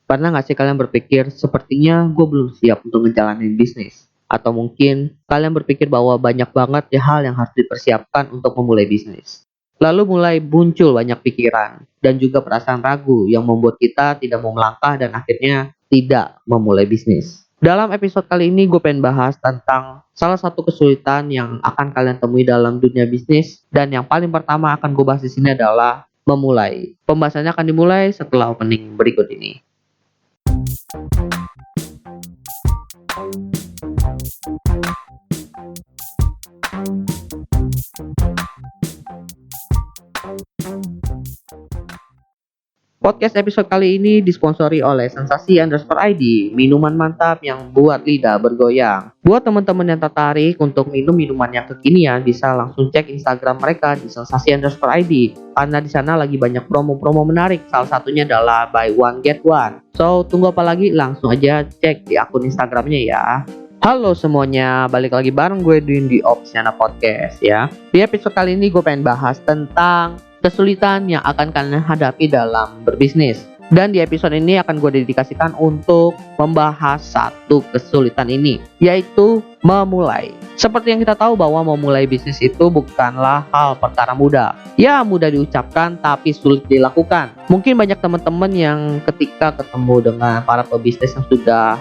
Pernah nggak sih kalian berpikir, sepertinya gue belum siap untuk ngejalanin bisnis? Atau mungkin kalian berpikir bahwa banyak banget ya hal yang harus dipersiapkan untuk memulai bisnis. Lalu mulai muncul banyak pikiran dan juga perasaan ragu yang membuat kita tidak mau melangkah dan akhirnya tidak memulai bisnis. Dalam episode kali ini gue pengen bahas tentang salah satu kesulitan yang akan kalian temui dalam dunia bisnis, dan yang paling pertama akan gue bahas di sini adalah memulai. Pembahasannya akan dimulai setelah opening berikut ini. Podcast episode kali ini disponsori oleh Sensasi_ID, minuman mantap yang buat lidah bergoyang. Buat teman-teman yang tertarik untuk minum minuman yang kekinian, bisa langsung cek Instagram mereka di Sensasi_ID, karena di sana lagi banyak promo-promo menarik. Salah satunya adalah buy one get one. So, tunggu apa lagi? Langsung aja cek di akun Instagramnya ya. Halo semuanya, balik lagi bareng gue di Opsiana Podcast ya. Di episode kali ini gue pengen bahas tentang kesulitan yang akan kalian hadapi dalam berbisnis. Dan di episode ini akan gue dedikasikan untuk membahas satu kesulitan ini, yaitu memulai. Seperti yang kita tahu bahwa memulai bisnis itu bukanlah hal perkara mudah. Ya, mudah diucapkan tapi sulit dilakukan. Mungkin banyak teman-teman yang ketika ketemu dengan para pebisnis yang sudah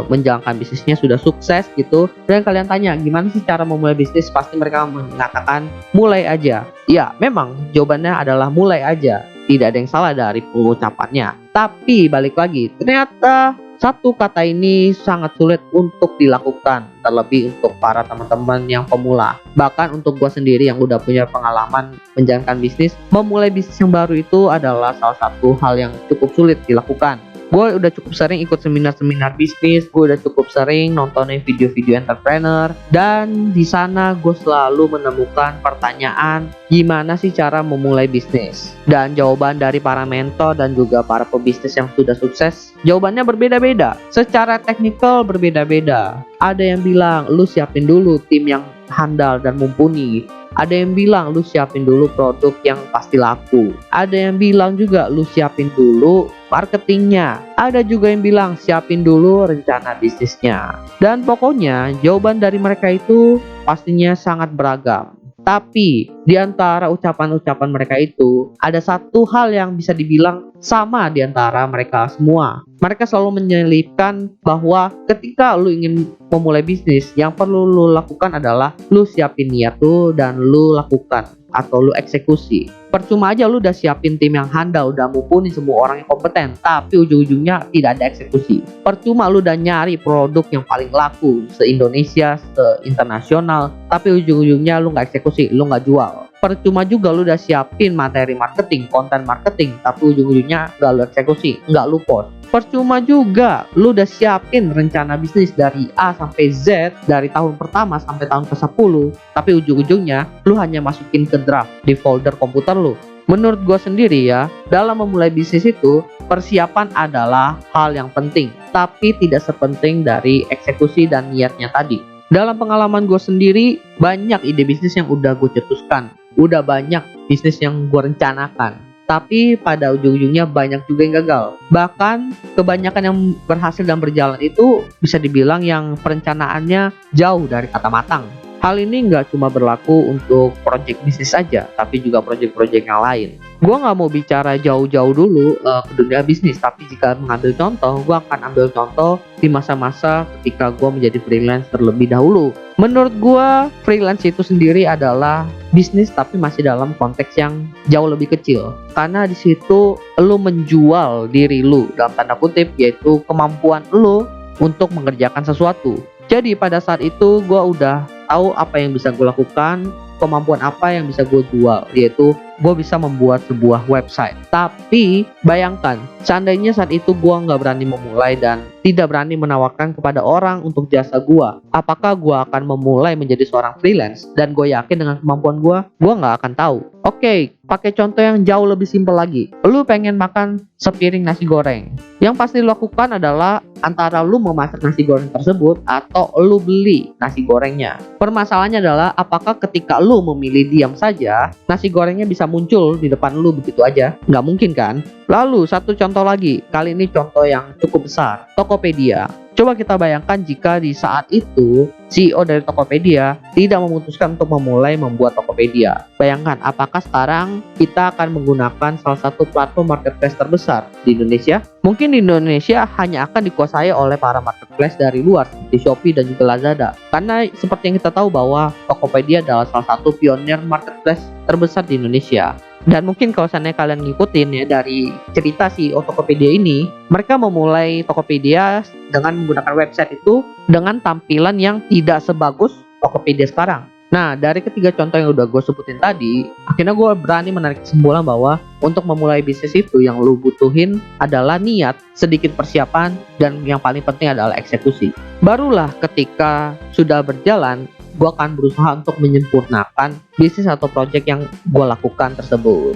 menjalankan bisnisnya sudah sukses gitu, dan kalian tanya gimana sih cara memulai bisnis, pasti mereka mengatakan mulai aja. Ya, memang jawabannya adalah mulai aja. Tidak ada yang salah dari pengucapannya. Tapi balik lagi, ternyata satu kata ini sangat sulit untuk dilakukan, terlebih untuk para teman-teman yang pemula. Bahkan untuk gue sendiri yang udah punya pengalaman menjalankan bisnis, memulai bisnis yang baru itu adalah salah satu hal yang cukup sulit dilakukan. Gue udah cukup sering ikut seminar-seminar bisnis, gue udah cukup sering nontonin video-video entrepreneur, dan di sana gue selalu menemukan pertanyaan, gimana sih cara memulai bisnis? Dan jawaban dari para mentor dan juga para pebisnis yang sudah sukses, jawabannya berbeda-beda. Secara teknikal berbeda-beda. Ada yang bilang, lu siapin dulu tim yang handal dan mumpuni. Ada yang bilang lu siapin dulu produk yang pasti laku. Ada yang bilang juga lu siapin dulu marketingnya. Ada juga yang bilang siapin dulu rencana bisnisnya. Dan pokoknya jawaban dari mereka itu pastinya sangat beragam. Tapi di antara ucapan-ucapan mereka itu ada satu hal yang bisa dibilang sama di antara mereka semua. Mereka selalu menyelipkan bahwa ketika lu ingin memulai bisnis, yang perlu lu lakukan adalah lu siapin niat lu dan lu lakukan atau lu eksekusi. Percuma aja lu udah siapin tim yang handal, udah mumpuni semua orang yang kompeten, tapi ujung-ujungnya tidak ada eksekusi. Percuma lu udah nyari produk yang paling laku se-Indonesia, se-internasional, tapi ujung-ujungnya lu nggak eksekusi, lu nggak jual. Percuma juga lu udah siapin materi marketing, konten marketing, tapi ujung-ujungnya nggak lu eksekusi, nggak lu post. Percuma juga lu udah siapin rencana bisnis dari A sampai Z, dari tahun pertama sampai tahun ke-10, tapi ujung-ujungnya lu hanya masukin ke draft di folder komputer lu. Menurut gue sendiri ya, dalam memulai bisnis itu persiapan adalah hal yang penting, tapi tidak sepenting dari eksekusi dan niatnya tadi. Dalam pengalaman gue sendiri, banyak ide bisnis yang udah gue cetuskan, udah banyak bisnis yang gue rencanakan, tapi pada ujung-ujungnya banyak juga yang gagal. Bahkan kebanyakan yang berhasil dan berjalan itu bisa dibilang yang perencanaannya jauh dari kata matang. Hal ini nggak cuma berlaku untuk project bisnis saja, tapi juga project-project yang lain. Gue nggak mau bicara jauh-jauh dulu ke dunia bisnis, tapi jika mengambil contoh, gue akan ambil contoh di masa-masa ketika gue menjadi freelance terlebih dahulu. Menurut gue, freelance itu sendiri adalah bisnis tapi masih dalam konteks yang jauh lebih kecil. Karena di situ lu menjual diri lu dalam tanda kutip, yaitu kemampuan lu untuk mengerjakan sesuatu. Jadi pada saat itu gue udah tahu apa yang bisa gue lakukan, kemampuan apa yang bisa gue jual, yaitu gue bisa membuat sebuah website. Tapi bayangkan, seandainya saat itu gue nggak berani memulai dan tidak berani menawarkan kepada orang untuk jasa gue, apakah gue akan memulai menjadi seorang freelance? Dan gue yakin dengan kemampuan gue nggak akan tahu. Oke, pakai contoh yang jauh lebih simpel lagi. Lu pengen makan sepiring nasi goreng. Yang pasti lu lakukan adalah antara lu memasak nasi goreng tersebut atau lu beli nasi gorengnya. Permasalahannya adalah apakah ketika lu memilih diam saja, nasi gorengnya bisa bisa muncul di depan lu begitu aja. Nggak mungkin kan? Lalu satu contoh lagi, kali ini contoh yang cukup besar, Tokopedia. Coba kita bayangkan jika di saat itu CEO dari Tokopedia tidak memutuskan untuk memulai membuat Tokopedia. Bayangkan apakah sekarang kita akan menggunakan salah satu platform marketplace terbesar di Indonesia? Mungkin di Indonesia hanya akan dikuasai oleh para marketplace dari luar seperti Shopee dan juga Lazada. Karena seperti yang kita tahu bahwa Tokopedia adalah salah satu pionir marketplace terbesar di Indonesia. Dan mungkin kalau seandainya kalian ngikutin ya dari cerita si Tokopedia ini, mereka memulai Tokopedia dengan menggunakan website itu dengan tampilan yang tidak sebagus Tokopedia sekarang. Nah, dari ketiga contoh yang udah gue sebutin tadi, akhirnya gue berani menarik kesimpulan bahwa untuk memulai bisnis itu yang lu butuhin adalah niat, sedikit persiapan, dan yang paling penting adalah eksekusi. Barulah ketika sudah berjalan, gue akan berusaha untuk menyempurnakan bisnis atau project yang gue lakukan tersebut.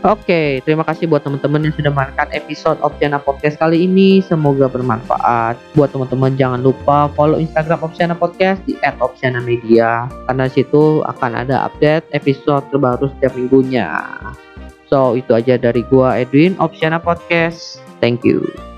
Oke, terima kasih buat teman-teman yang sudah mendengarkan episode Opsiana Podcast kali ini. Semoga bermanfaat. Buat teman-teman jangan lupa follow Instagram Opsiana Podcast di @opsianamedia, karena situ akan ada update episode terbaru setiap minggunya. So, itu aja dari gua Edwin, Opsiana Podcast. Thank you.